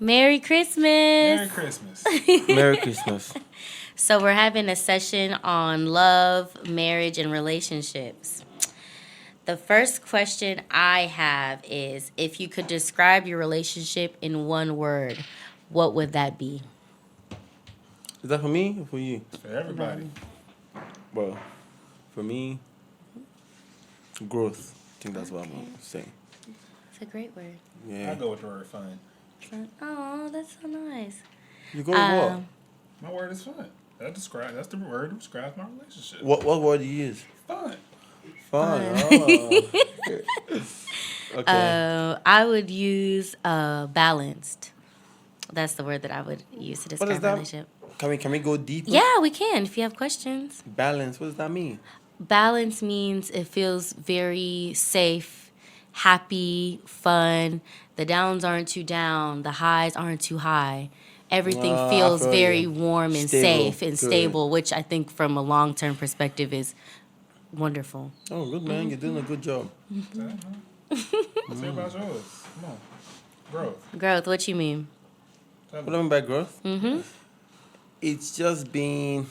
Merry Christmas. Merry Christmas. Merry Christmas. So, we're having a session on love, marriage, and relationships. The first question I have is if you could describe your relationship in one word, what would that be? Is that for me or for you? For everybody. Well, for me, growth. I think that's what I'm going to say. It's a great word. Yeah. I go with the word fun. Oh, that's so nice. You go with what? My word is fun. That's the word that describes my relationship. What word do you use? Fun. Fun. Oh. Okay. I would use balanced. That's the word that I would use to What describe is my that? relationship. Can we go deeper? Yeah, we can if you have questions. Balance. What does that mean? Balance means it feels very safe, happy, fun. The downs aren't too down, the highs aren't too high. Everything I feels feel very you. warm and Stable. safe and Good. stable, which I think from a long term perspective is wonderful. Oh, good man. You're doing a good job. Say about yours. Come on. Growth. Growth, what you mean? What do I mean by growth? Mm-hmm. It's just being.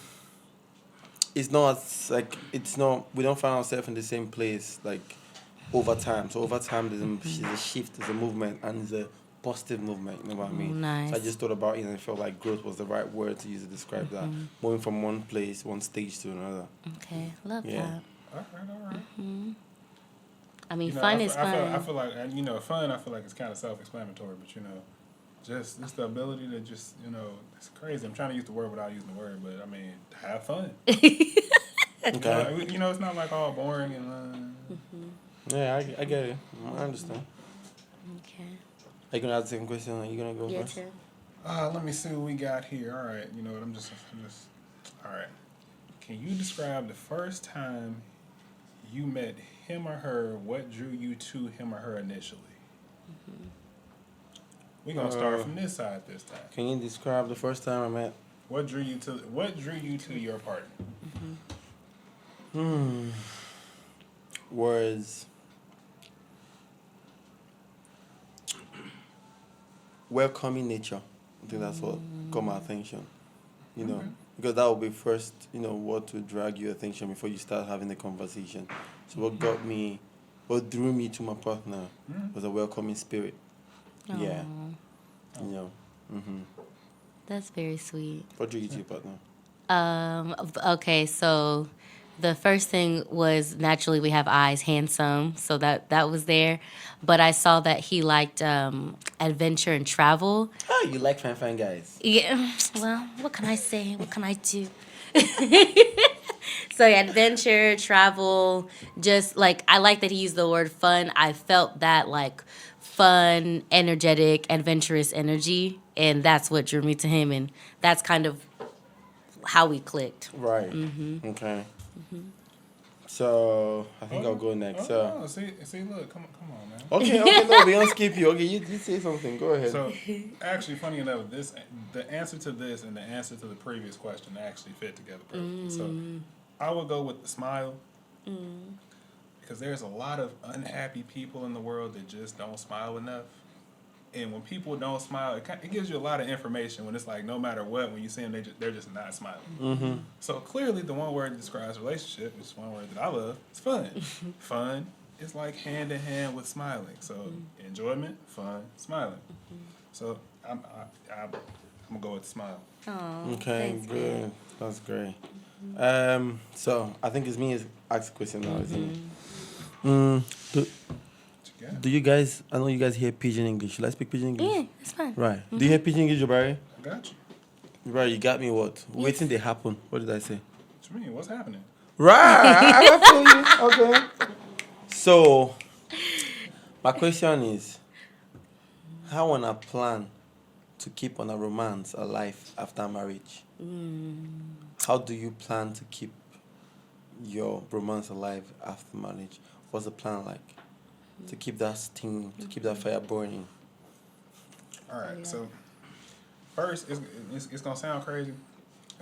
It's not like it's not. We don't find ourselves in the same place like over time. So over time, there's a shift, there's a movement, and there's a positive movement. You know what I mean? Nice. So I just thought about it and I felt like growth was the right word to use to describe that. Moving from one place, one stage to another. Okay, love Yeah. that. All right. I mean, You know, fun I is feel- fun. I feel like, and, fun, I feel like it's kind of self-explanatory, but, just the ability to just, it's crazy. I'm trying to use the word without using the word, but, I mean, have fun. Okay. It's not like all boring and, Yeah, I get it. I understand. Okay. Are you gonna ask the second question? Are you gonna go Your first? turn. let me see what we got here. All right, you know what, I'm just, all right. Can you describe the first time you met him or her? What drew you to him or her initially? We're gonna start from this side this time. Can you describe the first time I met? What drew you to your partner? Was welcoming nature. I think that's what caught my attention. Because that will be first, what to drag your attention before you start having the conversation. So what drew me to my partner was a welcoming spirit. Yeah. That's very sweet. What drew you to your partner? Okay, so the first thing was naturally we have eyes, handsome, so that was there. But I saw that he liked adventure and travel. Ah, you like fine guys. Yeah, well, what can I say? What can I do? So yeah, adventure, travel, just like I like that he used the word fun. I felt that like fun, energetic, adventurous energy, and that's what drew me to him, and that's kind of how we clicked. Right. Okay. So I think I'll go next. So No, see, look, come on, man. okay, no, we don't skip you. Okay, you say something. Go ahead. So, actually, funny enough, the answer to this and the answer to the previous question actually fit together perfectly. So, I would go with the smile because there's a lot of unhappy people in the world that just don't smile enough. And when people don't smile, it gives you a lot of information when it's like no matter what, when you see them, they're just not smiling. So clearly the one word that describes relationship, which is one word that I love, is fun. Fun is like hand in hand with smiling. So enjoyment, fun, smiling. So I'm gonna go with smile. Oh, Okay, thanks, good. man. That's great. So I think it's me to ask a question now, isn't it? What you got? Do you guys? I know you guys hear pidgin English. Should I speak pidgin English? Yeah, it's fun. Right. Do you hear pidgin English, Jabari? I got you. Right. You got me. What? Waiting they happen. What did I say? What you mean? What's happening? Right. I feel you. Okay. So, my question is, how wanna plan to keep on a romance alive after marriage? How do you plan to keep your romance alive after marriage? What's the plan like? To keep that sting, to keep that fire burning. All right. So first, it's gonna sound crazy.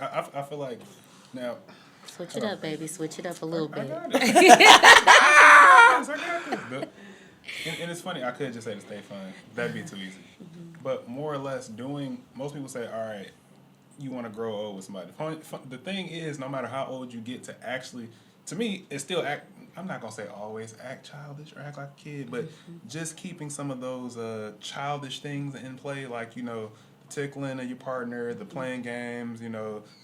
I feel like now. Switch it up, baby. Switch it up a little I bit. got it. I got this. and it's funny. I could just say to stay fun. That'd be too easy. But more or less, most people say, all right, you want to grow old with somebody. The thing is, no matter how old you get, to actually, to me, it's still act. I'm not gonna say always act childish or act like a kid, but just keeping some of those childish things in play, like tickling of your partner, the playing games,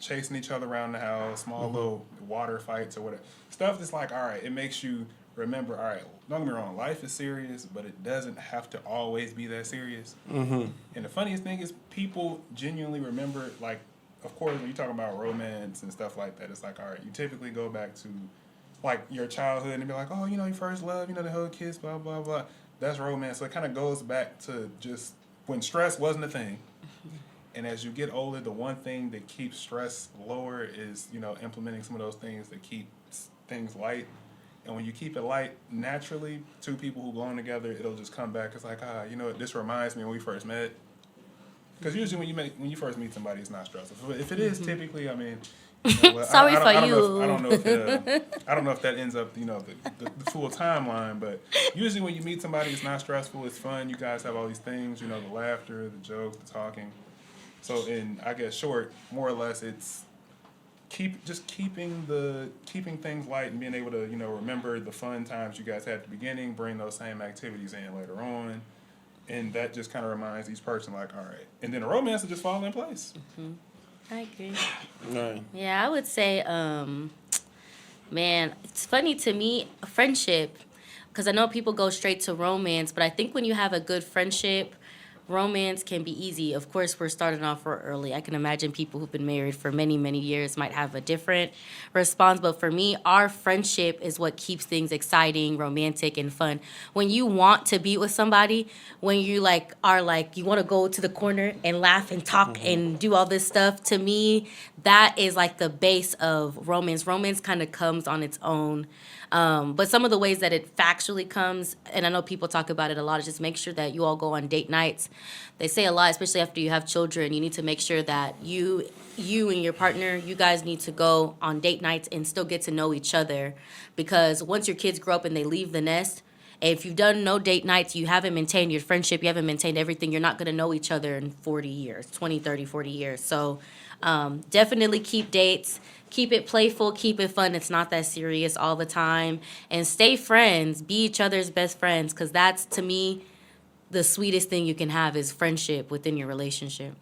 chasing each other around the house, small little water fights or whatever. Stuff that's like, all right, it makes you remember, all right, don't get me wrong, life is serious, but it doesn't have to always be that serious. And the funniest thing is people genuinely remember, like, of course, when you talk about romance and stuff like that, it's like, all right, you typically go back to, like, your childhood and be like, oh, your first love, the whole kiss, blah, blah, blah. That's romance. So it kind of goes back to just when stress wasn't a thing. And as you get older, the one thing that keeps stress lower is, implementing some of those things that keep things light. And when you keep it light, naturally, two people who belong together, it'll just come back. It's like, this reminds me when we first met. Because usually when you first meet somebody, it's not stressful. If it is, typically, I mean, Sorry for I you. don't know if that ends up, the full timeline. But usually when you meet somebody, it's not stressful. It's fun. You guys have all these things, the laughter, the jokes, the talking. So in, I guess, short, more or less, it's keeping things light and being able to, remember the fun times you guys had at the beginning, bring those same activities in later on. And that just kind of reminds each person, like, all right. And then the romance will just fall in place. I agree. Right. Yeah, I would say, man, it's funny to me, friendship, because I know people go straight to romance, but I think when you have a good friendship, romance can be easy. Of course, we're starting off real early. I can imagine people who've been married for many, many years might have a different response. But for me, our friendship is what keeps things exciting, romantic, and fun. When you want to be with somebody, when you you want to go to the corner and laugh and talk and do all this stuff, to me, that is like the base of romance. Romance kind of comes on its own. But some of the ways that it factually comes, and I know people talk about it a lot, is just make sure that you all go on date nights. They say a lot, especially after you have children, you need to make sure that you and your partner, you guys need to go on date nights and still get to know each other. Because once your kids grow up and they leave the nest, if you've done no date nights, you haven't maintained your friendship, you haven't maintained everything, you're not going to know each other in 40 years, 20, 30, 40 years. So definitely keep dates. Keep it playful, keep it fun. It's not that serious all the time. And stay friends. Be each other's best friends, because that's, to me, the sweetest thing you can have is friendship within your relationship.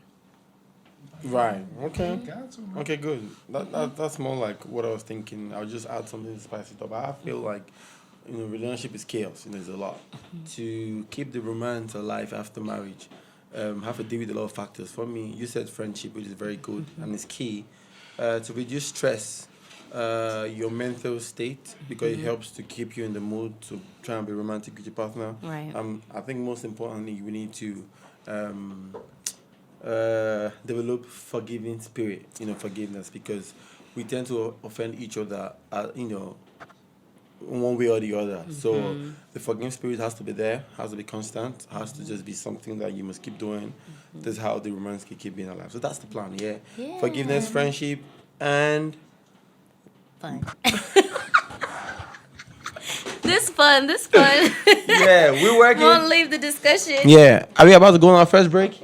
Right. Okay. Got to, man. Okay, good. That's more like what I was thinking. I'll just add something to spice it up. I feel like, relationship is chaos. There's a lot. To keep the romance alive after marriage, have to deal with a lot of factors. For me, you said friendship, which is very good and it's key. To reduce stress, your mental state, because it helps to keep you in the mood to try and be romantic with your partner. Right. I think most importantly, we need to develop forgiving spirit, forgiveness, because we tend to offend each other, one way or the other. So the forgiving spirit has to be there, has to be constant, has to just be something that you must keep doing. That's how the romance can keep being alive. So that's the plan, yeah. Forgiveness, friendship, and Fun. This fun. yeah, we're working. Won't leave the discussion. Yeah, are we about to go on our first break?